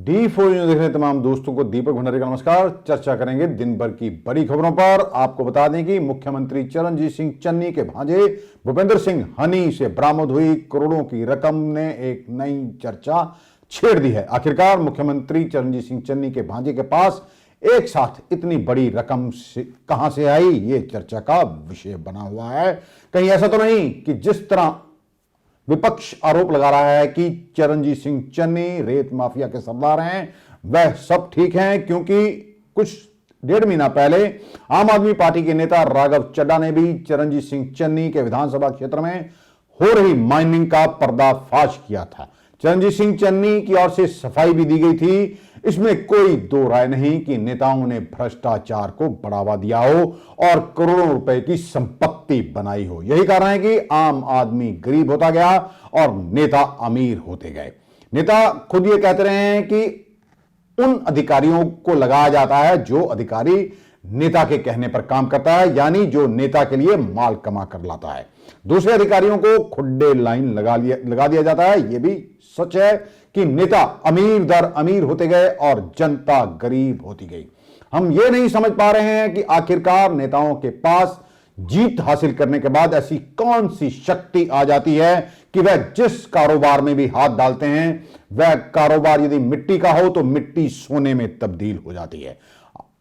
D4 news देख रहे तमाम दोस्तों को दीपक भंडारी का नमस्कार। चर्चा करेंगे दिन भर की बड़ी खबरों पर। आपको बता दें कि मुख्यमंत्री चरणजीत सिंह चन्नी के भांजे भूपेंद्र सिंह हनी से बरामद हुई करोड़ों की रकम ने एक नई चर्चा छेड़ दी है। आखिरकार मुख्यमंत्री चरणजीत सिंह चन्नी के भांजे के पास एक साथ इतनी बड़ी रकम कहां से आई, ये चर्चा का विषय बना हुआ है। कहीं ऐसा तो नहीं कि जिस तरह विपक्ष आरोप लगा रहा है कि चरणजीत सिंह चन्नी रेत माफिया के सरदार हैं, वह सब ठीक हैं, क्योंकि कुछ 1.5 महीना पहले आम आदमी पार्टी के नेता राघव चड्ढा ने भी चरणजीत सिंह चन्नी के विधानसभा क्षेत्र में हो रही माइनिंग का पर्दाफाश किया था। चरणजीत सिंह चन्नी की ओर से सफाई भी दी गई थी। इसमें कोई दो राय नहीं कि नेताओं ने भ्रष्टाचार को बढ़ावा दिया हो और करोड़ों रुपए की संपत्ति बनाई हो। यही कारण है कि आम आदमी गरीब होता गया और नेता अमीर होते गए। नेता खुद ये कहते रहे हैं कि उन अधिकारियों को लगाया जाता है जो अधिकारी नेता के कहने पर काम करता है, यानी जो नेता के लिए माल कमा कर लाता है। दूसरे अधिकारियों को खुड्डे लाइन लगा दिया जाता है। यह भी सच है कि नेता अमीर दर अमीर होते गए और जनता गरीब होती गई। हम ये नहीं समझ पा रहे हैं कि आखिरकार नेताओं के पास जीत हासिल करने के बाद ऐसी कौन सी शक्ति आ जाती है कि वह जिस कारोबार में भी हाथ डालते हैं, वह कारोबार यदि मिट्टी का हो तो मिट्टी सोने में तब्दील हो जाती है।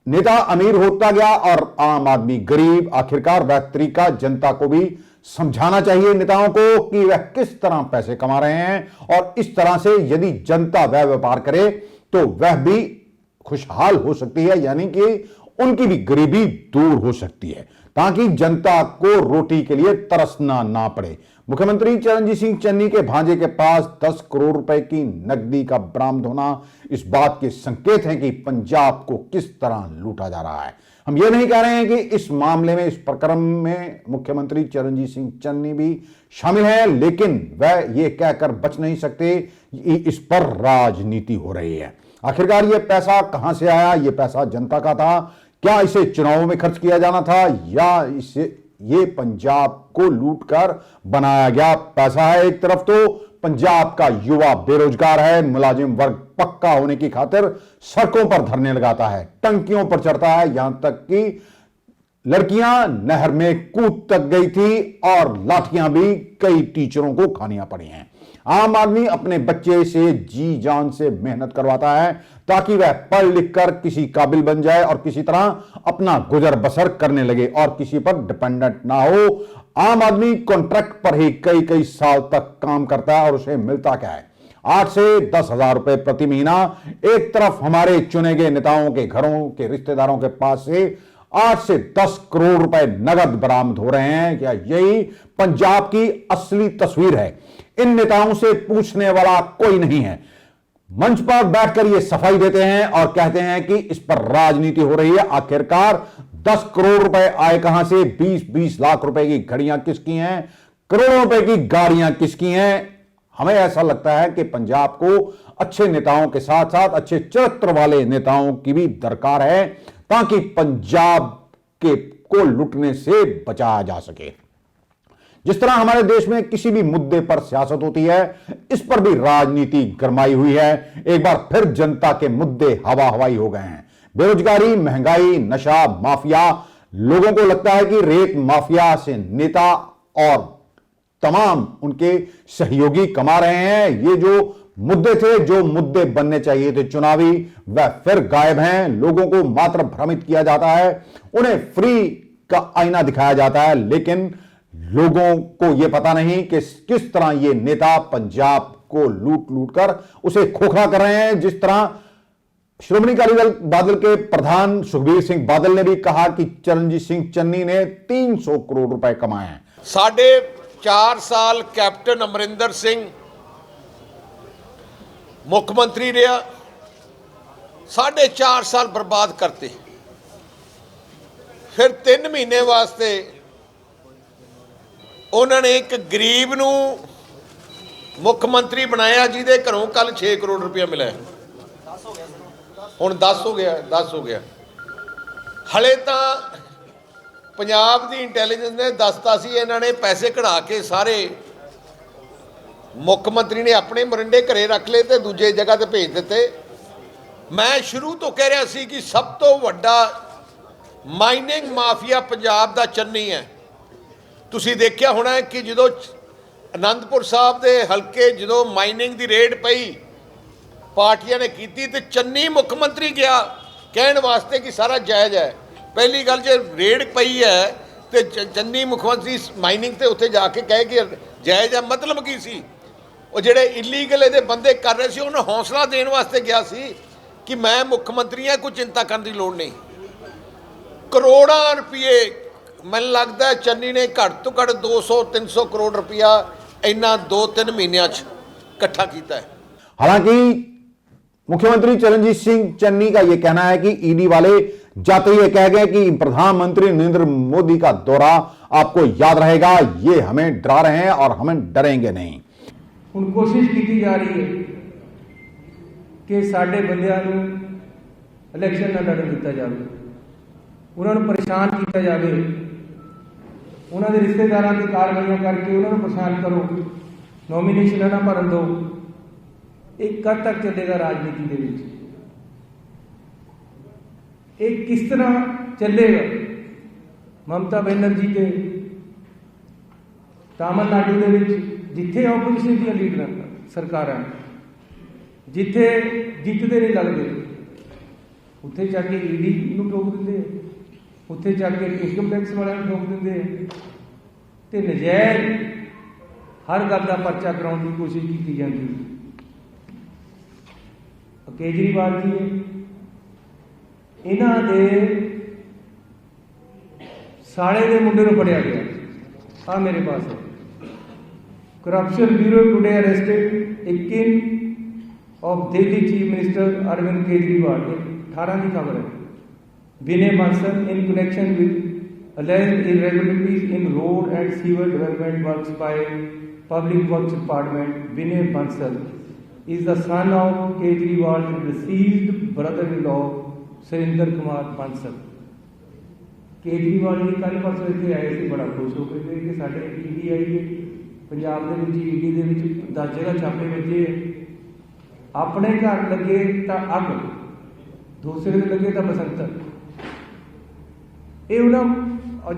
नेता अमीर होता गया और आम आदमी गरीब। आखिरकार वह तरीका जनता को भी समझाना चाहिए नेताओं को कि वह किस तरह पैसे कमा रहे हैं, और इस तरह से यदि जनता वह व्यापार करे तो वह भी खुशहाल हो सकती है, यानी कि उनकी भी गरीबी दूर हो सकती है, ताकि जनता को रोटी के लिए तरसना ना पड़े। मुख्यमंत्री चरणजीत सिंह चन्नी के भांजे के पास 10 करोड़ रुपए की नकदी का बरामद होना इस बात के संकेत हैं कि पंजाब को किस तरह लूटा जा रहा है। हम ये नहीं कह रहे हैं कि इस मामले में, इस प्रकरण में मुख्यमंत्री चरणजीत सिंह चन्नी भी शामिल है, लेकिन वह ये कहकर बच नहीं सकते कि इस पर राजनीति हो रही है। आखिरकार ये पैसा कहां से आया? ये पैसा जनता का था क्या? इसे चुनावों में खर्च किया जाना था, या इसे ये पंजाब को लूटकर बनाया गया पैसा है? एक तरफ तो पंजाब का युवा बेरोजगार है, मुलाजिम वर्ग पक्का होने की खातिर सड़कों पर धरने लगाता है, टंकियों पर चढ़ता है, यहां तक कि लड़कियां नहर में कूद तक गई थी और लाठियां भी कई टीचरों को खानियां पड़ी हैं। आम आदमी अपने बच्चे से जी जान से मेहनत करवाता है ताकि वह पढ़ लिख कर किसी काबिल बन जाए और किसी तरह अपना गुजर बसर करने लगे और किसी पर डिपेंडेंट ना हो। आम आदमी कॉन्ट्रैक्ट पर ही कई कई साल तक काम करता है और उसे मिलता क्या है? 8 से 10 हजार रुपए प्रति महीना। एक तरफ हमारे चुने गए नेताओं के घरों के रिश्तेदारों के पास से 8 से 10 करोड़ रुपए नगद बरामद हो रहे हैं। क्या यही पंजाब की असली तस्वीर है? इन नेताओं से पूछने वाला कोई नहीं है। मंच पर बैठकर ये सफाई देते हैं और कहते हैं कि इस पर राजनीति हो रही है। आखिरकार 10 करोड़ रुपए आए कहां से? 20-20 लाख रुपए की घड़ियां किसकी हैं? करोड़ों रुपए की गाड़ियां किसकी हैं? हमें ऐसा लगता है कि पंजाब को अच्छे नेताओं के साथ साथ अच्छे चरित्र वाले नेताओं की भी दरकार है, ताकि पंजाब को लुटने से बचाया जा सके। जिस तरह हमारे देश में किसी भी मुद्दे पर सियासत होती है, इस पर भी राजनीति गरमाई हुई है। एक बार फिर जनता के मुद्दे हवा हवाई हो गए हैं। बेरोजगारी, महंगाई, नशा, माफिया। लोगों को लगता है कि रेत माफिया से नेता और तमाम उनके सहयोगी कमा रहे हैं। ये जो मुद्दे थे, जो मुद्दे बनने चाहिए थे चुनावी, वह फिर गायब हैं। लोगों को मात्र भ्रमित किया जाता है, उन्हें फ्री का आईना दिखाया जाता है, लेकिन लोगों को यह पता नहीं कि किस तरह ये नेता पंजाब को लूट लूट कर उसे खोखला कर रहे हैं। जिस तरह श्रोमणी अकाली दल बादल के प्रधान सुखबीर सिंह बादल ने भी कहा कि चरणजीत सिंह चन्नी ने 300 करोड़ रुपए कमाए हैं। 4.5 साल कैप्टन अमरिंदर सिंह मुख्यमंत्री रहा, 4.5 साल बर्बाद करते, फिर 3 महीने वास्ते उन्होंने एक गरीब नूं मुख्यमंत्री बनाया जिहदे घरों कल 6 करोड़ रुपया मिला, हुण 10 हो गया। हले तो पंजाब की इंटैलीजेंस ने दसता सी इन्हां ने पैसे कढ़ा के सारे मुख्यमंत्री ने अपने मोरिंडे घरे रख ले तो दूजे जगह ते भेज दिते ਮੈਂ ਸ਼ੁਰੂ ਤੋਂ ਕਹਿ ਰਿਹਾ ਸੀ ਕਿ ਸਭ ਤੋਂ ਵੱਡਾ ਮਾਈਨਿੰਗ ਮਾਫੀਆ ਪੰਜਾਬ ਦਾ ਚੰਨੀ ਹੈ। ਤੁਸੀਂ ਦੇਖਿਆ ਹੋਣਾ ਕਿ ਜਦੋਂ ਆਨੰਦਪੁਰ ਸਾਹਿਬ ਦੇ ਹਲਕੇ ਜਦੋਂ ਮਾਈਨਿੰਗ ਦੀ ਰੇਡ ਪਈ ਪਾਰਟੀਆਂ ਨੇ ਕੀਤੀ ਤੇ ਚੰਨੀ ਮੁੱਖ ਮੰਤਰੀ ਗਿਆ ਕਹਿਣ ਵਾਸਤੇ ਕਿ ਸਾਰਾ ਜਾਇਜ਼ ਹੈ। ਪਹਿਲੀ ਗੱਲ ਜੇ ਰੇਡ ਪਈ ਹੈ ਤੇ ਚੰਨੀ ਮੁੱਖ ਮੰਤਰੀ ਮਾਈਨਿੰਗ ਤੇ ਉੱਥੇ ਜਾ ਕੇ ਕਹੇ ਕਿ ਜਾਇਜ਼ ਹੈ, ਮਤਲਬ ਕੀ ਸੀ? ਉਹ ਜਿਹੜੇ ਇਲੀਗਲ ਇਹਦੇ ਬੰਦੇ ਕਰ ਰਹੇ ਸੀ ਉਹਨੂੰ ਹੌਸਲਾ ਦੇਣ ਵਾਸਤੇ ਗਿਆ ਸੀ ਕਿ ਮੈਂ ਮੁੱਖ ਮੰਤਰੀ ਹਾਂ, ਕੋਈ ਚਿੰਤਾ ਕਰਨ ਦੀ ਲੋੜ ਨਹੀਂ। ਕਰੋੜਾਂ ਰੁਪਏ ਮੈਨੂੰ ਲੱਗਦਾ ਹੈ ਚੰਨੀ ਨੇ ਘੱਟ ਤੋਂ ਘੱਟ 200-300 ਕਰੋੜ रुपया इन्ना 2-3 महीनों इकट्ठा किया है। हालांकि मुख्यमंत्री चरणजीत सिंह चन्नी का यह कहना है कि ईडी वाले जाते ही कह गए कि प्रधानमंत्री नरेंद्र मोदी का दौरा आपको याद रहेगा, ये हमें डरा रहे हैं और हमें डरेंगे नहीं। हुण कोशिश की जा रही है कि साडे बंदियां नूं इलैक्शन ना लड़न दिता जाए, उन्होंने परेशान किया जाए, उन्होंने रिश्तेदारों की कार्रवाइयां करके उन्होंने परेशान करो, नॉमिनेशन ना भरन दो। एक कद तक चलेगा राजनीति के विच? एक किस तरह चलेगा? ममता बनर्जी के तमिलनाडु के विच जिथे ओपोजिशन दी लीडर सरकारां जिथे जितते नहीं लगते उत्थे जाके ईडी नूं टोक दिंदे, उत्थे जाके इनकम टैक्स वाले ठोक देंगे तो नजायज हर गल का परचा कराने की कोशिश की जाती। केजरीवाल जी इन्हां दे साले दे मुंडे नूं फड़िया गया, आ मेरे पास है। Corruption bureau today arrested a king of Delhi chief minister Arvind Kejriwal, 18 की खबर है। Vinay Bansal in connection with alleged irregularities in road and sewer development works by Public Works Department. Vinay Bansal is the son of Kejriwal's deceased brother-in-law Surinder Kumar Bansal. Kejriwal ji कल परसों इतने आए थे, बड़ा खुश होकर गए कि साढ़े ईडी आई है पंजाब के विच, ईडी के विच 10 जगह छापे बजे अपने घर लगे तो अग, दूसरे के लगे तो बसंतर। ये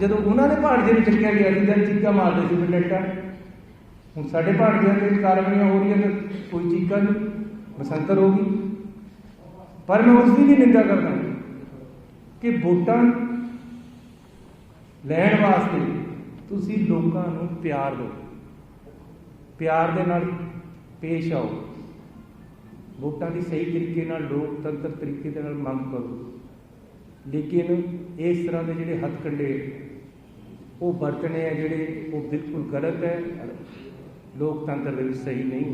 जो उन्होंने भारतीय चुकया गया जब चीका मारते थे बनेटा, हूँ साढ़े भारतीयों के कार्रवाइयां हो रही है तो कोई चीका नहीं, बसंतर होगी। पर मैं उसकी भी निंदा करता कि वोटां लैण वास्ते तुसी लोगों को प्यार दो, प्यार दे नाल पेश आओ, वोटां की सही तरीके नाल लोकतंत्र तरीके दे नाल मंग करो। लेकिन इस तरह के जोड़े हथकंडे वो बरतने हैं जोड़े वो बिल्कुल गलत है, लोकतंत्र सही नहीं।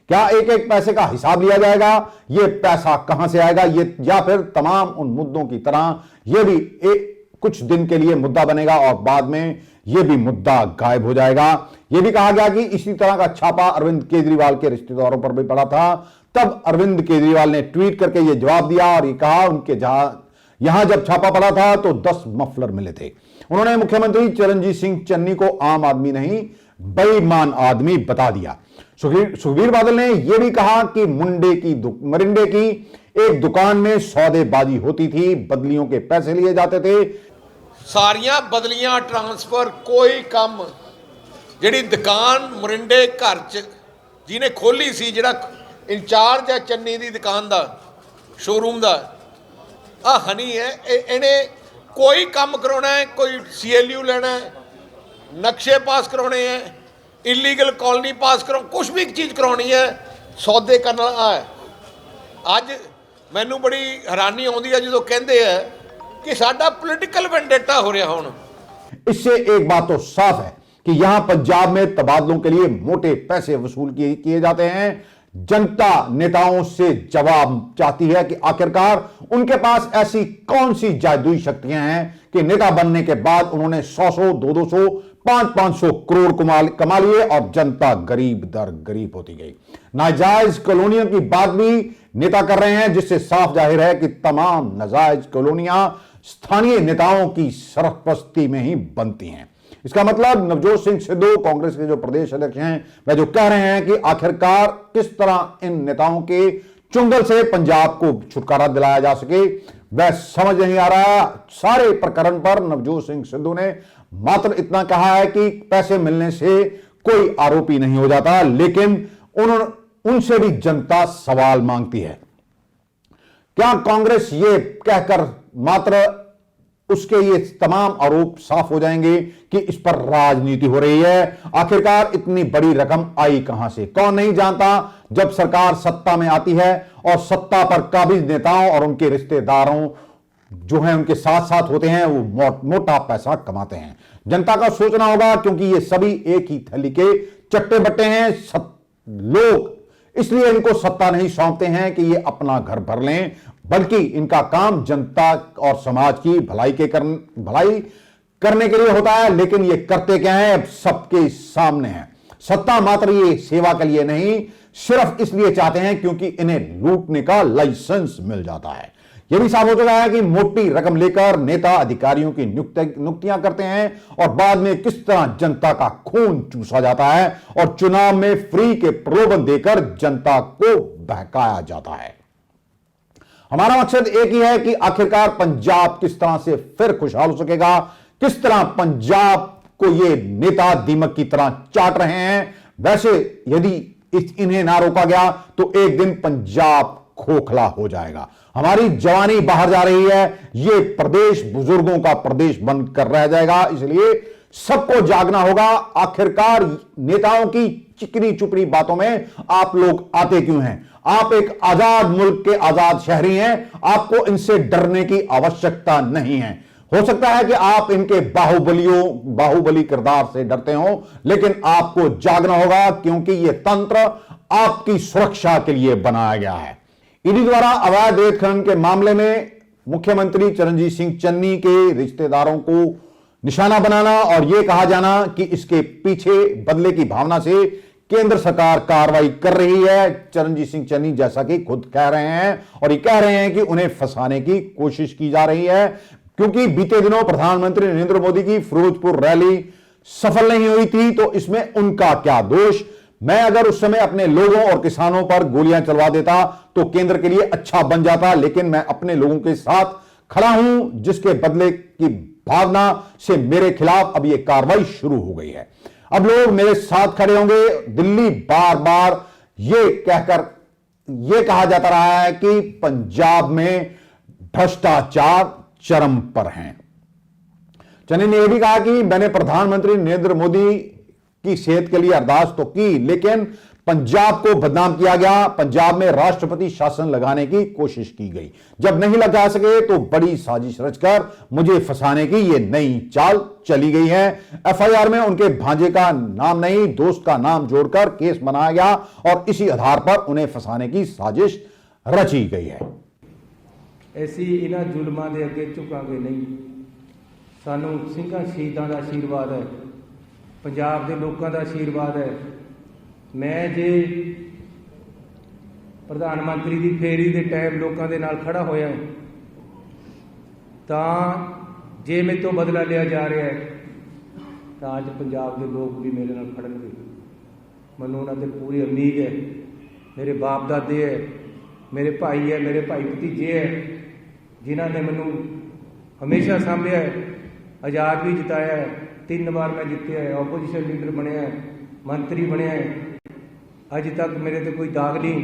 क्या एक एक पैसे का हिसाब लिया जाएगा? ये पैसा कहां से आएगा? ये या फिर तमाम उन मुद्दों की तरह ये भी कुछ दिन के लिए मुद्दा बनेगा और बाद में ये भी मुद्दा गायब हो जाएगा। ये भी कहा गया कि इसी तरह का छापा अरविंद केजरीवाल के रिश्तेदारों पर भी पड़ा था। तब अरविंद केजरीवाल ने ट्वीट करके ये जवाब दिया और ये कहा उनके यहां जब छापा पड़ा था तो 10 मफलर मिले थे। उन्होंने मुख्यमंत्री चरणजीत सिंह चन्नी को आम आदमी नहीं बेईमान आदमी बता दिया। सुखबीर बादल ने यह भी कहा कि मरिंडे की एक दुकान में सौदेबाजी होती थी, बदलियों के पैसे लिए जाते थे। सारियां बदलियां ट्रांसफर कोई काम जिहड़ी दुकान मरिंडे घर च जिन्हें खोली सी, जिहड़ा इंचार्ज है चन्नी दी दुकान दा शोरूम दा, आ हनी है, इन्हें कोई काम कराना है, कोई CLU लेना है, नक्शे पास कराने हैं, इलीगल कॉलोनी पास करो, कुछ भी चीज़ करानी है, सौदे करना है। अज मैनू बड़ी हैरानी आती है जो कहते हैं कि साडा पोलिटिकल वेंडेटा हो रहा हुण। इससे एक बात तो साफ है कि यहां पंजाब में तबादलों के लिए मोटे पैसे वसूल किए जाते हैं। जनता नेताओं से जवाब चाहती है कि आखिरकार उनके पास ऐसी कौन सी जादुई शक्तियां हैं कि नेता बनने के बाद उन्होंने 100-100, 200-200, 500-500 करोड़ कमा लिए और जनता गरीब दर गरीब होती गई। नाजायज कॉलोनियों की बात भी नेता कर रहे हैं, जिससे साफ जाहिर है कि तमाम नाजायज कॉलोनियां स्थानीय नेताओं की सरपरस्ती में ही बनती हैं। इसका मतलब नवजोत सिंह सिद्धू कांग्रेस के जो प्रदेश अध्यक्ष हैं वह जो कह रहे हैं कि आखिरकार किस तरह इन नेताओं के चुंगल से पंजाब को छुटकारा दिलाया जा सके, वह समझ नहीं आ रहा। सारे प्रकरण पर नवजोत सिंह सिद्धू ने मात्र इतना कहा है कि पैसे मिलने से कोई आरोपी नहीं हो जाता, लेकिन उनसे भी जनता सवाल मांगती है। क्या कांग्रेस ये कहकर मात्र उसके ये तमाम आरोप साफ हो जाएंगे कि इस पर राजनीति हो रही है? आखिरकार इतनी बड़ी रकम आई कहां से? कौन नहीं जानता, जब सरकार सत्ता में आती है और सत्ता पर काबिज नेताओं और उनके रिश्तेदारों जो हैं उनके साथ साथ होते हैं, वो मोटा पैसा कमाते हैं। जनता का सोचना होगा, क्योंकि ये सभी एक ही थैली के चट्टे बट्टे हैं। लोग इसलिए इनको सत्ता नहीं सौंपते हैं कि ये अपना घर भर लें, बल्कि इनका काम जनता और समाज की भलाई करने के लिए होता है। लेकिन ये करते क्या है, अब सबके सामने है। सत्ता मात्र ये सेवा के लिए नहीं, सिर्फ इसलिए चाहते हैं क्योंकि इन्हें लूटने का लाइसेंस मिल जाता है। यह भी साफ हो चुका है कि मोटी रकम लेकर नेता अधिकारियों की नियुक्तियां करते हैं और बाद में किस तरह जनता का खून चूसा जाता है और चुनाव में फ्री के प्रलोभन देकर जनता को बहकाया जाता है। हमारा मकसद एक ही है कि आखिरकार पंजाब किस तरह से फिर खुशहाल हो सकेगा, किस तरह पंजाब को ये नेता दीमक की तरह चाट रहे हैं। वैसे यदि इन्हें ना रोका गया तो एक दिन पंजाब खोखला हो जाएगा। हमारी जवानी बाहर जा रही है, ये प्रदेश बुजुर्गों का प्रदेश बनकर रह जाएगा। इसलिए सबको जागना होगा। आखिरकार नेताओं की चिकनी चुपड़ी बातों में आप लोग आते क्यों हैं? आप एक आजाद मुल्क के आजाद शहरी हैं, आपको इनसे डरने की आवश्यकता नहीं है। हो सकता है कि आप इनके बाहुबली किरदार से डरते हो, लेकिन आपको जागना होगा, क्योंकि यह तंत्र आपकी सुरक्षा के लिए बनाया गया है। ईडी द्वारा अवैध रेत खनन के मामले में मुख्यमंत्री चरणजीत सिंह चन्नी के रिश्तेदारों को निशाना बनाना और यह कहा जाना कि इसके पीछे बदले की भावना से केंद्र सरकार कार्रवाई कर रही है। चरणजीत सिंह चन्नी जैसा कि खुद कह रहे हैं, और ये कह रहे हैं कि उन्हें फंसाने की कोशिश की जा रही है, क्योंकि बीते दिनों प्रधानमंत्री नरेंद्र मोदी की फिरोजपुर रैली सफल नहीं हुई थी, तो इसमें उनका क्या दोष? मैं अगर उस समय अपने लोगों और किसानों पर गोलियां चलवा देता तो केंद्र के लिए अच्छा बन जाता, लेकिन मैं अपने लोगों के साथ खड़ा हूं, जिसके बदले की भावना से मेरे खिलाफ अब यह कार्रवाई शुरू हो गई है। अब लोग मेरे साथ खड़े होंगे। दिल्ली बार बार यह कहकर यह कहा जाता रहा है कि पंजाब में भ्रष्टाचार चरम पर हैं। चन्नी ने यह भी कहा कि मैंने प्रधानमंत्री नरेंद्र मोदी की सेहत के लिए अरदास तो की, लेकिन पंजाब को बदनाम किया गया। पंजाब में राष्ट्रपति शासन लगाने की कोशिश की गई। जब नहीं लगा सके तो बड़ी साजिश रचकर मुझे फंसाने की यह नई चाल चली गई है। एफआईआर में उनके भांजे का नाम नहीं, दोस्त का नाम जोड़कर केस बनाया गया और इसी आधार पर उन्हें फंसाने की साजिश रची गई है। ऐसी इन्हां जुल्मां दे अगे झुकांगे नहीं। सानू ਸਿੰਘਾਂ ਸ਼ਹੀਦਾਂ ਦਾ ਆਸ਼ੀਰਵਾਦ है, पंजाब के लोगों का आशीर्वाद है। मैं जे प्रधानमंत्री की फेरी के टाइम लोगों के नाल खड़ा होया है, तो जे मेरे तो बदला लिया जा रहा है, तो अज पंजाब के लोग भी मेरे नाल खड़नगे। मैनूं उन्हां ते पूरी उम्मीद है। मेरे बाप दादे है, मेरे भाई है, मेरे भाई भतीजे है, जिन्हों ने मैनूं हमेशा सांभिया है, आज़ाद भी जिताया है, 3 बार मैं जितया है, ओपोजिशन लीडर बनया है, मंत्री बनया है। अज तक मेरे ते कोई दाग नहीं,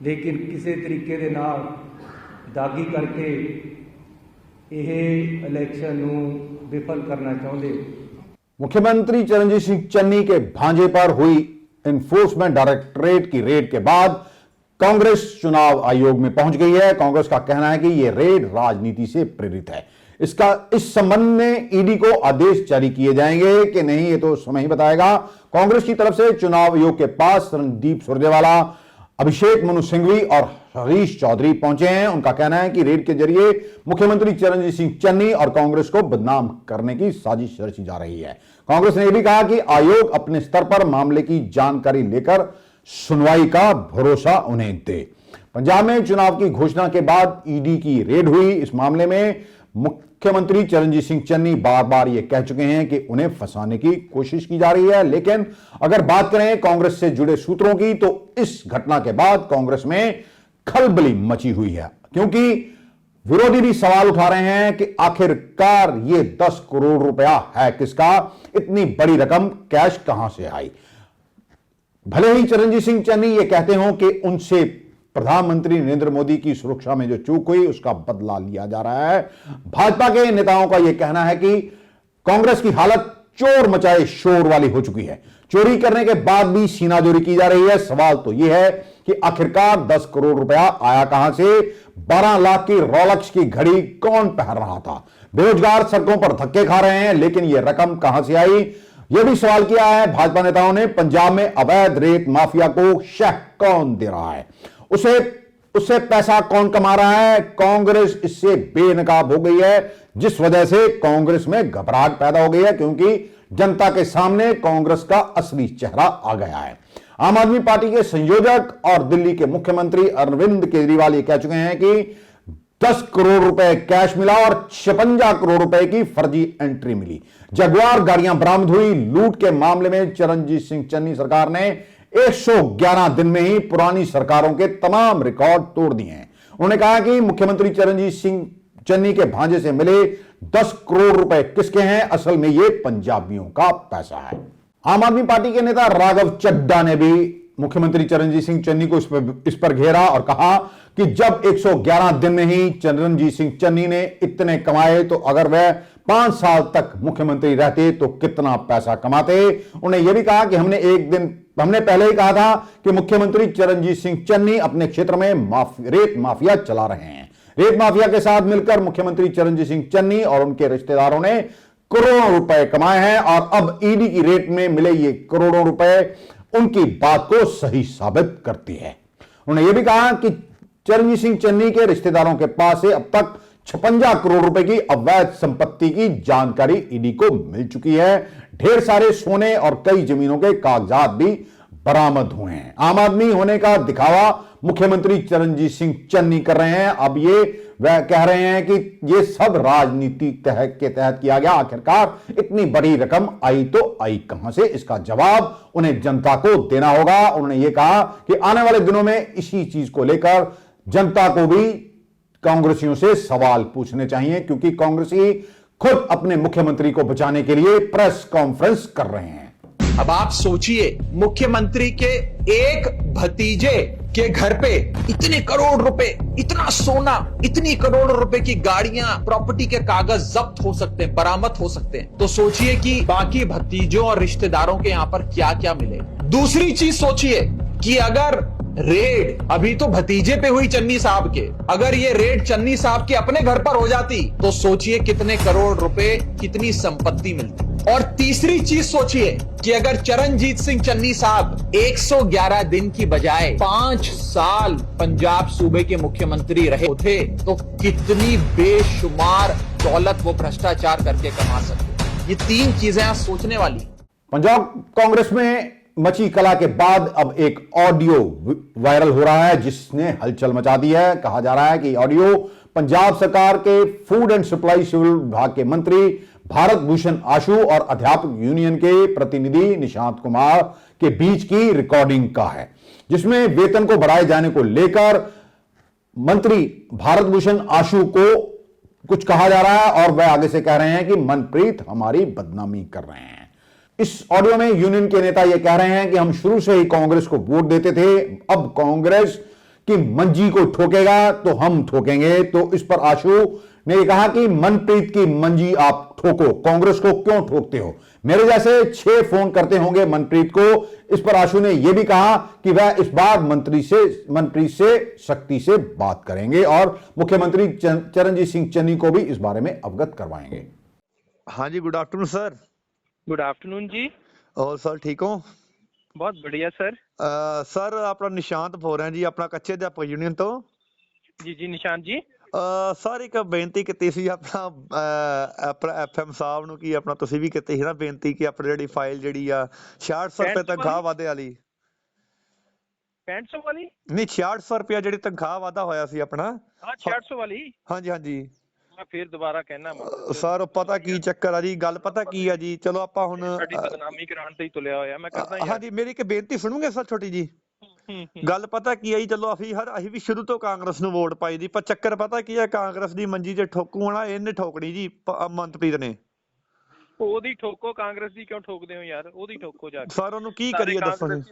लेकिन किसी तरीके दे नाल दागी करके यह इलैक्शन नूं विफल करना चाहते। मुख्यमंत्री चरणजीत सिंह चन्नी के भांजे पर हुई एनफोर्समेंट डायरेक्टरेट की रेड के बाद कांग्रेस चुनाव आयोग में पहुंच गई है। कांग्रेस का कहना है कि यह रेड राजनीति से प्रेरित है। इस संबंध में ईडी को आदेश जारी किए जाएंगे कि नहीं, ये तो समय ही बताएगा। कांग्रेस की तरफ से चुनाव आयोग के पास रणदीप सुरजेवाला, अभिषेक मनु सिंघवी और हरीश चौधरी पहुंचे हैं। उनका कहना है कि रेड के जरिए मुख्यमंत्री चरणजीत सिंह चन्नी और कांग्रेस को बदनाम करने की साजिश रची जा रही है। कांग्रेस ने यह भी कहा कि आयोग अपने स्तर पर मामले की जानकारी लेकर सुनवाई का भरोसा उन्हें दे। पंजाब में चुनाव की घोषणा के बाद ईडी की रेड हुई। इस मामले में मुख्यमंत्री चरणजीत सिंह चन्नी बार बार यह कह चुके हैं कि उन्हें फंसाने की कोशिश की जा रही है। लेकिन अगर बात करें कांग्रेस से जुड़े सूत्रों की, तो इस घटना के बाद कांग्रेस में खलबली मची हुई है, क्योंकि विरोधी भी सवाल उठा रहे हैं कि आखिरकार ये 10 करोड़ रुपया है किसका, इतनी बड़ी रकम कैश कहां से आई। भले ही चरणजीत सिंह चन्नी ये कहते हो कि उनसे प्रधानमंत्री नरेंद्र मोदी की सुरक्षा में जो चूक हुई उसका बदला लिया जा रहा है, भाजपा के नेताओं का यह कहना है कि कांग्रेस की हालत चोर मचाए शोर वाली हो चुकी है। चोरी करने के बाद भी सीनाजोरी की जा रही है। सवाल तो यह है कि आखिरकार 10 करोड़ रुपया आया कहां से, 12 लाख की रोलेक्स की घड़ी कौन पहन रहा था, बेरोजगार सड़कों पर धक्के खा रहे हैं, लेकिन यह रकम कहां से आई, यह भी सवाल किया है भाजपा नेताओं ने। पंजाब में अवैध रेत माफिया को शह कौन दे रहा है, उससे पैसा कौन कमा रहा है, कांग्रेस इससे बेनकाब हो गई है, जिस वजह से कांग्रेस में घबराहट पैदा हो गई है, क्योंकि जनता के सामने कांग्रेस का असली चेहरा आ गया है। आम आदमी पार्टी के संयोजक और दिल्ली के मुख्यमंत्री अरविंद केजरीवाल ये कह चुके हैं कि 10 करोड़ रुपए कैश मिला और 56 करोड़ रुपए की फर्जी एंट्री मिली। जगुआर गाड़ियां बरामद हुई। लूट के मामले में चरणजीत सिंह चन्नी सरकार ने 111 दिन में ही पुरानी सरकारों के तमाम रिकॉर्ड तोड़ दिए हैं। उन्होंने कहा कि मुख्यमंत्री चरणजीत सिंह चन्नी के भांजे से मिले 10 करोड़ रुपए किसके हैं, असल में ये पंजाबियों का पैसा है। आम आदमी पार्टी के नेता राघव चड्ढा ने भी मुख्यमंत्री चरणजीत सिंह चन्नी को इस पर घेरा और कहा कि जब 111 दिन में ही चरणजीत सिंह चन्नी ने इतने कमाए, तो अगर वह 5 साल तक मुख्यमंत्री रहते तो कितना पैसा कमाते। उन्होंने यह भी कहा कि हमने पहले ही कहा था कि मुख्यमंत्री चरणजीत सिंह चन्नी अपने क्षेत्र में रेत माफिया चला रहे हैं। रेत माफिया के साथ मिलकर मुख्यमंत्री चरणजीत सिंह चन्नी और उनके रिश्तेदारों ने करोड़ों रुपए कमाए हैं, और अब ईडी की रेट में मिले ये करोड़ों रुपए उनकी बात को सही साबित करती है। उन्होंने यह भी कहा कि चरणजीत सिंह चन्नी के रिश्तेदारों के पास से अब तक 56 करोड़ रुपए की अवैध संपत्ति की जानकारी ईडी को मिल चुकी है। ढेर सारे सोने और कई जमीनों के कागजात भी बरामद हुए हैं। आम आदमी होने का दिखावा मुख्यमंत्री चरणजीत सिंह चन्नी कर रहे हैं। अब ये वह कह रहे हैं कि ये सब राजनीति के तहत किया गया। आखिरकार इतनी बड़ी रकम आई तो आई कहां से, इसका जवाब उन्हें जनता को देना होगा। उन्होंने ये कहा कि आने वाले दिनों में इसी चीज को लेकर जनता को भी कांग्रेसियों से सवाल पूछने चाहिए, क्योंकि कांग्रेसी खुद अपने मुख्यमंत्री को बचाने के लिए प्रेस कॉन्फ्रेंस कर रहे हैं। अब आप सोचिए, मुख्यमंत्री के एक भतीजे के घर पे इतने करोड़ रुपए, इतना सोना, इतनी करोड़ रुपए की गाड़ियां, प्रॉपर्टी के कागज जब्त हो सकते हैं, बरामद हो सकते हैं। तो सोचिए कि बाकी भतीजों और रिश्तेदारों के यहां पर क्या क्या मिले। दूसरी चीज सोचिए कि अगर रेड अभी तो भतीजे पे हुई चन्नी साहब के, अगर ये रेड चन्नी साहब के अपने घर पर हो जाती तो सोचिए कितने करोड़ रुपए, कितनी संपत्ति मिलती। और तीसरी चीज सोचिए कि अगर चरणजीत सिंह चन्नी साहब 111 दिन की बजाय 5 साल पंजाब सूबे के मुख्यमंत्री रहे थे, तो कितनी बेशुमार दौलत वो भ्रष्टाचार करके कमा सकते। ये 3 चीजें आज सोचने वाली। पंजाब कांग्रेस में मची कला के बाद अब एक ऑडियो वायरल हो रहा है, जिसने हलचल मचा दी है। कहा जा रहा है कि ऑडियो पंजाब सरकार के फूड एंड सप्लाई सिविल विभाग के मंत्री भारत भूषण आशु और अध्यापक यूनियन के प्रतिनिधि निशांत कुमार के बीच की रिकॉर्डिंग का है, जिसमें वेतन को बढ़ाए जाने को लेकर मंत्री भारत भूषण आशु को कुछ कहा जा रहा है, और वह आगे से कह रहे हैं कि मनप्रीत हमारी बदनामी कर रहे हैं। इस ऑडियो में यूनियन के नेता यह कह रहे हैं कि हम शुरू से ही कांग्रेस को वोट देते थे, अब कांग्रेस की मंजी को ठोकेगा तो हम ठोकेंगे। तो इस पर आशु ने कहा कि मनप्रीत की मंजी आप ठोको, कांग्रेस को क्यों ठोकते हो, मेरे जैसे 6 फोन करते होंगे मनप्रीत को। इस पर आशु ने यह भी कहा कि वह इस बार मनप्रीत से सख्ती से बात करेंगे और मुख्यमंत्री चरणजीत सिंह चन्नी को भी इस बारे में अवगत करवाएंगे। हाँ जी, good afternoon sir. Good afternoon जी। और सर ठीक हो? बहुत बढ़िया सर। सर अपना निशांत बोल रहे हैं जी, अपना कच्चे अध्यापक यूनियन तो। जी जी निशांत जी। सर एक बेनती ਕੀਤੀ ਸੀ ਆਪਣਾ ਐਫਐਮ ਸਾਹਿਬ ਨੂੰ ਕਿ ਆਪਣਾ ਤੁਸੀਂ ਵੀ ਕੀਤੀ ਸੀ ਨਾ ਬੇਨਤੀ ਕਿ ਆਪਣੀ ਜਿਹੜੀ ਫਾਈਲ ਜਿਹੜੀ ਆ 6600 ਰੁਪਏ ਤਨਖਾਹ ਵਾਧੇ ਵਾਲੀ 6500 ਵਾਲੀ ਨਹੀਂ 6600 ਰੁਪਏ ਜਿਹੜੀ ਤਨਖਾਹ ਵਾਧਾ ਹੋਇਆ ਸੀ ਆਪਣਾ। ਹਾਂ 6600 ਵਾਲੀ। ਹਾਂਜੀ ਹਾਂਜੀ ਮੈਂ ਫੇਰ ਦੁਬਾਰਾ ਕਹਿਣਾ ਮਤ ਸਰ ਪਤਾ ਕੀ ਚੱਕਰ ਆ ਜੀ, ਗੱਲ ਪਤਾ ਕੀ ਆ ਜੀ, ਚਲੋ ਆਪਾਂ ਹੁਣ ਸਾਡੀ ਬਦਨਾਮੀ ਕਰਾਉਣ ਤੇ ਹੀ ਤੁਲਿਆ ਹੋਇਆ। ਮੈਂ ਕਰਦਾ ਯਾਰ। ਹਾਂਜੀ ਮੇਰੀ ਇੱਕ ਬੇਨਤੀ ਸੁਣੋਗੇ ਸਰ ਛੋਟੀ ਜੀ? ਗੱਲ ਪਤਾ ਕੀ ਆ ਜੀ, ਚਲੋ ਅਸੀਂ ਵੀ ਸ਼ੁਰੂ ਤੋਂ ਕਾਂਗਰਸ ਨੂੰ ਵੋਟ ਪਾਈ ਦੀ, ਪਰ ਚੱਕਰ ਪਤਾ ਕੀ ਆ, ਕਾਂਗਰਸ ਦੀ ਮੰਜੀ 'ਚ ਠੋਕੂ ਨਾ, ਇਹਨੇ ਠੋਕਣੀ ਜੀ ਮਨਪ੍ਰੀਤ ਨੇ। ਉਹਦੀ ਠੋਕੋ, ਕਾਂਗਰਸ ਦੀ ਕਿਉਂ ਠੋਕਦੇ ਹੋ ਯਾਰ? ਉਹਦੀ ਠੋਕੋ ਜਾ ਕੇ। ਸਰ ਉਹਨੂੰ ਕੀ ਕਰੀਏ ਦੱਸੋ ਜੀ?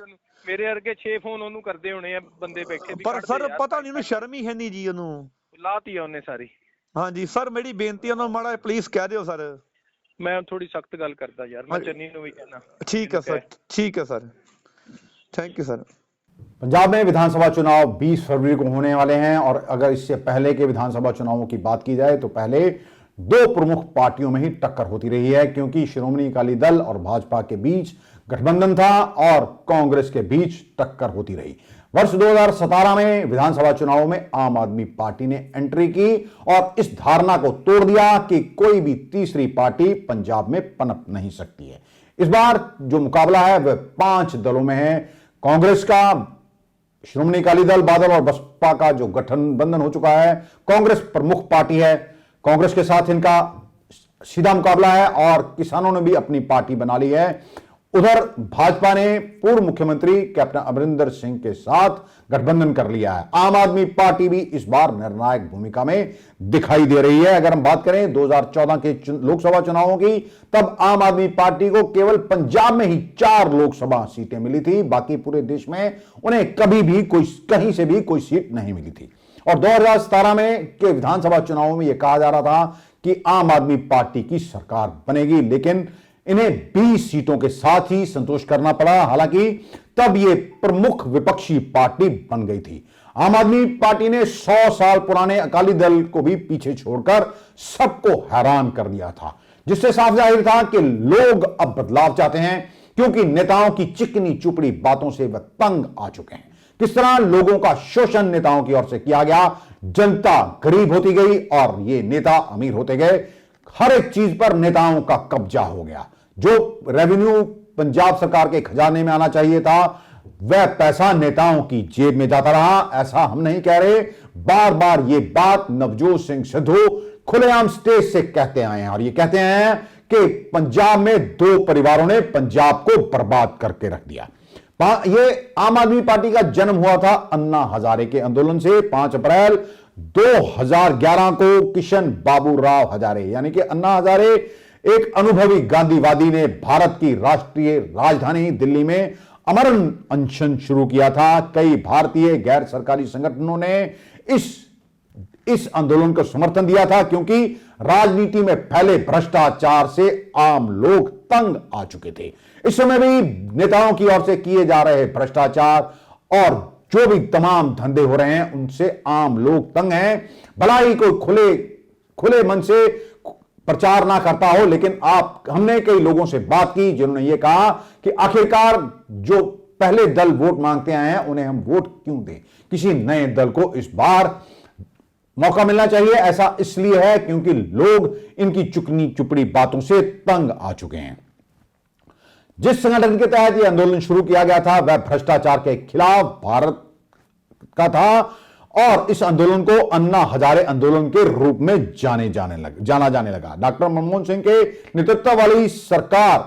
ਮੇਰੇ ਵਰਗੇ 6 ਫੋਨ ਉਹਨੂੰ ਕਰਦੇ ਹੋਣੇ ਆ ਬੰਦੇ ਬੈਠੇ ਵੀ। ਪਰ ਸਰ ਪਤਾ ਨਹੀਂ ਉਹਨੂੰ ਸ਼ਰਮ ਹੀ ਹੈ ਨਹੀਂ ਜੀ, ਉਹਨੂੰ ਲਾਤੀ ਆ ਉਹਨੇ ਸਾਰੀ। ਹਾਂਜੀ ਸਰ ਮੇਰੀ ਬੇਨਤੀ ਉਹਨੂੰ ਮਾੜਾ ਪਲੀਜ਼ ਕਹਿ ਦਿਓ ਸਰ। ਮੈਂ ਥੋੜੀ ਸਖਤ ਗੱਲ ਕਰਦਾ ਯਾਰ, ਮੈਂ ਚੰਨੀ ਨੂੰ ਵੀ ਕਹਿਣਾ। ठीक है सर, ठीक है sir, thank you sir. Punjab में विधानसभा चुनाव 20 फरवरी को होने वाले हैं और अगर इससे पहले के विधानसभा चुनावों की बात की जाए तो पहले दो प्रमुख पार्टियों में ही टक्कर होती रही है, क्योंकि श्रोमणी अकाली दल और भाजपा के बीच गठबंधन था और कांग्रेस के बीच टक्कर होती रही। वर्ष 2017 में विधानसभा चुनावों में आम आदमी पार्टी ने एंट्री की और इस धारणा को तोड़ दिया कि कोई भी तीसरी पार्टी पंजाब में पनप नहीं सकती है। इस बार जो मुकाबला है वह 5 दलों में है। कांग्रेस का, श्रोमणी अकाली दल, बादल और बसपा का जो गठबंधन हो चुका है। कांग्रेस प्रमुख पार्टी है, कांग्रेस के साथ इनका सीधा मुकाबला है और किसानों ने भी अपनी पार्टी बना ली है। उधर भाजपा ने पूर्व मुख्यमंत्री कैप्टन अमरिंदर सिंह के साथ गठबंधन कर लिया है। आम आदमी पार्टी भी इस बार निर्णायक भूमिका में दिखाई दे रही है। अगर हम बात करें 2014 के लोकसभा चुनावों की, तब आम आदमी पार्टी को केवल पंजाब में ही 4 लोकसभा सीटें मिली थी, बाकी पूरे देश में उन्हें कभी भी कहीं से भी कोई सीट नहीं मिली थी। और 2017 में के विधानसभा चुनावों में यह कहा जा रहा था कि आम आदमी पार्टी की सरकार बनेगी, लेकिन इन्हें 20 सीटों के साथ ही संतोष करना पड़ा। हालांकि तब यह प्रमुख विपक्षी पार्टी बन गई थी। आम आदमी पार्टी ने 100 साल पुराने अकाली दल को भी पीछे छोड़कर सबको हैरान कर दिया था, जिससे साफ जाहिर था कि लोग अब बदलाव चाहते हैं, क्योंकि नेताओं की चिकनी चुपड़ी बातों से वह तंग आ चुके हैं। किस तरह लोगों का शोषण नेताओं की ओर से किया गया, जनता गरीब होती गई और ये नेता अमीर होते गए। हर एक चीज पर नेताओं का कब्जा हो गया। जो रेवेन्यू पंजाब सरकार के खजाने में आना चाहिए था, वह पैसा नेताओं की जेब में जाता रहा। ऐसा हम नहीं कह रहे, बार बार ये बात नवजोत सिंह सिद्धू खुलेआम स्टेज से कहते आए हैं और ये कहते हैं कि पंजाब में 2 परिवारों ने पंजाब को बर्बाद करके रख दिया। ये आम आदमी पार्टी का जन्म हुआ था अन्ना हजारे के आंदोलन से। 5 अप्रैल 2011 को किशन बाबू राव हजारे यानी कि अन्ना हजारे, एक अनुभवी गांधीवादी, ने भारत की राष्ट्रीय राजधानी दिल्ली में अमरण अनशन शुरू किया था। कई भारतीय गैर सरकारी संगठनों ने इस आंदोलन को समर्थन दिया था, क्योंकि राजनीति में फैले भ्रष्टाचार से आम लोग तंग आ चुके थे। इस समय भी नेताओं की ओर से किए जा रहे भ्रष्टाचार और जो भी तमाम धंधे हो रहे हैं, उनसे आम लोग तंग हैं। भला ही कोई खुले मन से प्रचार ना करता हो, लेकिन हमने कई लोगों से बात की जिन्होंने ये कहा कि आखिरकार जो पहले दल वोट मांगते आए हैं, उन्हें हम वोट क्यों दें? किसी नए दल को इस बार मौका मिलना चाहिए। ऐसा इसलिए है क्योंकि लोग इनकी चुकनी चुपड़ी बातों से तंग आ चुके हैं। जिस संगठन के तहत यह आंदोलन शुरू किया गया था, वह भ्रष्टाचार के खिलाफ भारत का था और इस आंदोलन को अन्ना हजारे आंदोलन के रूप में जाना जाने लगा। डॉक्टर मनमोहन सिंह के नेतृत्व वाली सरकार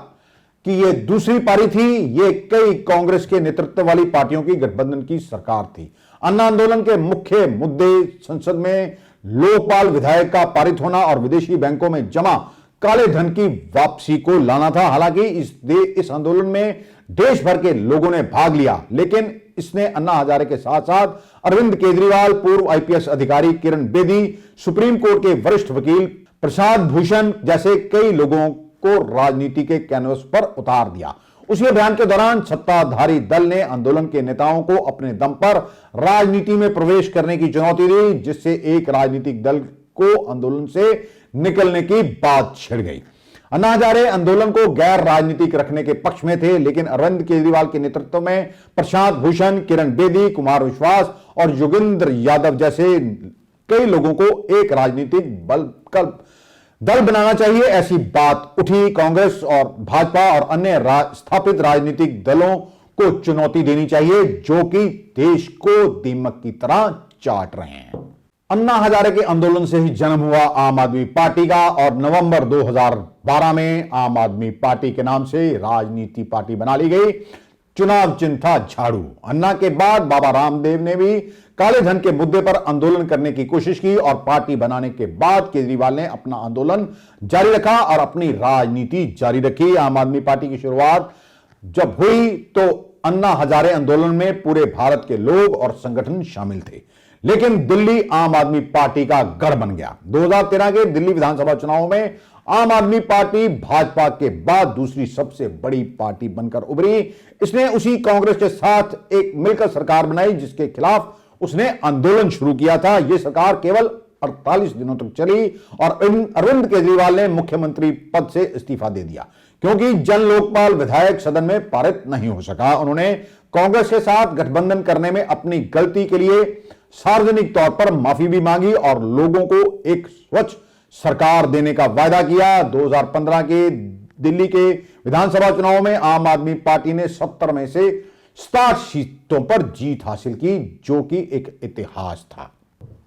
की यह दूसरी पारी थी। यह कई कांग्रेस के नेतृत्व वाली पार्टियों की गठबंधन की सरकार थी। अन्ना आंदोलन के मुख्य मुद्दे संसद में लोकपाल विधेयक का पारित होना और विदेशी बैंकों में जमा काले धन की वापसी को लाना था। हालांकि इस आंदोलन में देश भर के लोगों ने भाग लिया, लेकिन इसने अन्ना हजारे के साथ साथ अरविंद केजरीवाल, पूर्व आईपीएस अधिकारी किरण बेदी, सुप्रीम कोर्ट के वरिष्ठ वकील प्रशांत भूषण जैसे कई लोगों को राजनीति के कैनवस पर उतार दिया। उसी अभियान के दौरान सत्ताधारी दल ने आंदोलन के नेताओं को अपने दम पर राजनीति में प्रवेश करने की चुनौती दी, जिससे एक राजनीतिक दल को आंदोलन से निकलने की बात छिड़ गई। अन्ना हजारे आंदोलन को गैर राजनीतिक रखने के पक्ष में थे, लेकिन अरविंद केजरीवाल के नेतृत्व में प्रशांत भूषण, किरण बेदी, कुमार विश्वास और योगेंद्र यादव जैसे कई लोगों को एक राजनीतिक दल बनाना चाहिए, ऐसी बात उठी। कांग्रेस और भाजपा और अन्य स्थापित राजनीतिक दलों को चुनौती देनी चाहिए, जो कि देश को दीमक की तरह चाट रहे हैं। अन्ना हजारे के आंदोलन से ही जन्म हुआ आम आदमी पार्टी का और नवंबर 2012 में आम आदमी पार्टी के नाम से राजनीति पार्टी बना ली गई। चुनाव चिन्ह था झाड़ू। अन्ना के बाद बाबा रामदेव ने भी काले धन के मुद्दे पर आंदोलन करने की कोशिश की और पार्टी बनाने के बाद केजरीवाल ने अपना आंदोलन जारी रखा और अपनी राजनीति जारी रखी। आम आदमी पार्टी की शुरुआत जब हुई तो अन्ना हजारे आंदोलन में पूरे भारत के लोग और संगठन शामिल थे, लेकिन दिल्ली आम आदमी पार्टी का गढ़ बन गया। 2013 के दिल्ली विधानसभा चुनाव में आम आदमी पार्टी भाजपा के बाद दूसरी सबसे बड़ी पार्टी बनकर उभरी। इसने उसी कांग्रेस के साथ एक मिलकर सरकार बनाई जिसके खिलाफ उसने आंदोलन शुरू किया था। यह सरकार केवल 48 दिनों तक चली और अरविंद केजरीवाल ने मुख्यमंत्री पद से इस्तीफा दे दिया क्योंकि जन लोकपाल विधायक सदन में पारित नहीं हो सका। उन्होंने कांग्रेस के साथ गठबंधन करने में अपनी गलती के लिए सार्वजनिक तौर पर माफी भी मांगी और लोगों को एक स्वच्छ सरकार देने का वायदा किया। 2015 के दिल्ली के विधानसभा चुनाव में आम आदमी पार्टी ने 70 में से 67 सीटों पर जीत हासिल की, जो कि एक इतिहास था।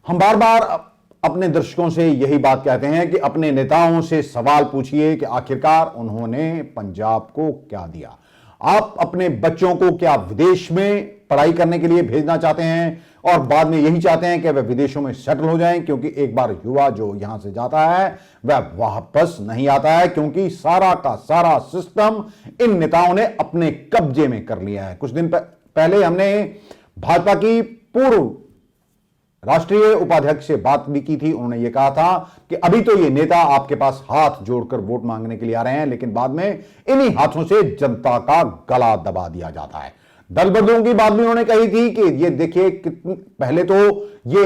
हम बार बार अपने दर्शकों से यही बात कहते हैं कि अपने नेताओं से सवाल पूछिए कि आखिरकार उन्होंने पंजाब को क्या दिया। आप अपने बच्चों को क्या विदेश में पढ़ाई करने के लिए भेजना चाहते हैं और बाद में यही चाहते हैं कि वे विदेशों में सेटल हो जाएं, क्योंकि एक बार युवा जो यहां से जाता है वह वापस नहीं आता है, क्योंकि सारा का सारा सिस्टम इन नेताओं ने अपने कब्जे में कर लिया है। कुछ दिन पहले हमने भाजपा की पूर्व राष्ट्रीय उपाध्यक्ष से बात भी की थी। उन्होंने यह कहा था कि अभी तो ये नेता आपके पास हाथ जोड़कर वोट मांगने के लिए आ रहे हैं, लेकिन बाद में इन्हीं हाथों से जनता का गला दबा दिया जाता है। दल बदलूं की बात भी उन्होंने कही थी कि ये देखिए कितने पहले तो ये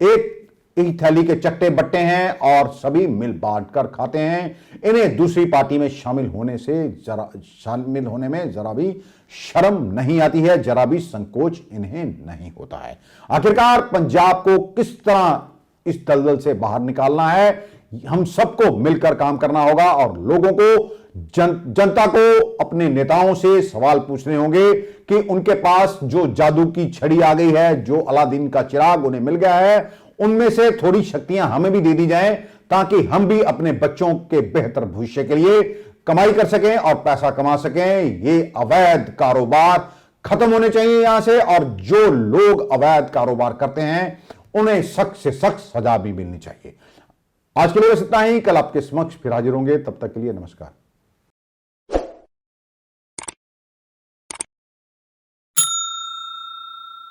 एक ही थैली के चट्टे बट्टे हैं और सभी मिल बांट कर खाते हैं। इन्हें दूसरी पार्टी में शामिल होने में जरा भी शर्म नहीं आती है, जरा भी संकोच इन्हें नहीं होता है। आखिरकार पंजाब को किस तरह इस दलदल से बाहर निकालना है, हम सबको मिलकर काम करना होगा और लोगों को जनता को अपने नेताओं से सवाल पूछने होंगे कि उनके पास जो जादू की छड़ी आ गई है, जो अलादीन का चिराग उन्हें मिल गया है, उनमें से थोड़ी शक्तियां हमें भी दे दी जाएं ताकि हम भी अपने बच्चों के बेहतर भविष्य के लिए कमाई कर सकें और पैसा कमा सकें। ये अवैध कारोबार खत्म होने चाहिए यहां से, और जो लोग अवैध कारोबार करते हैं उन्हें सख्त से सख्त सजा भी मिलनी चाहिए। आज के लिए बस इतना ही। कल आपके समक्ष फिर हाजिर होंगे, तब तक के लिए नमस्कार।